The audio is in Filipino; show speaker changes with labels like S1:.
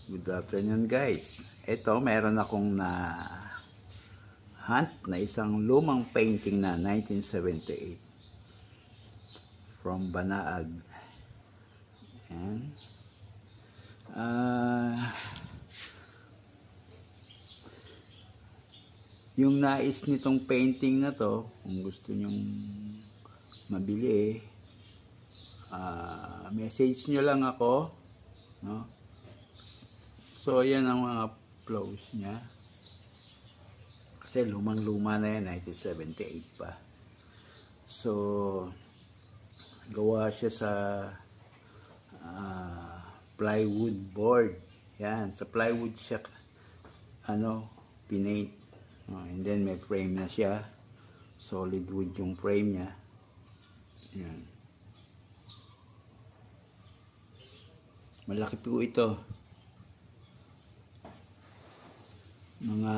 S1: Good afternoon guys. Ito, meron akong na hunt na isang lumang painting na 1978 from Banaag. Ayan. Yung nais nitong painting na to, kung gusto nyong mabili, message nyo lang ako, no? So, yan ang mga flows niya. Kasi lumang-luma na yan, 1978 pa. So, gawa siya sa plywood board. Yan, sa plywood siya, pinaint. And then may frame na siya. Solid wood yung frame niya. Yan. Malaki po ito. Mga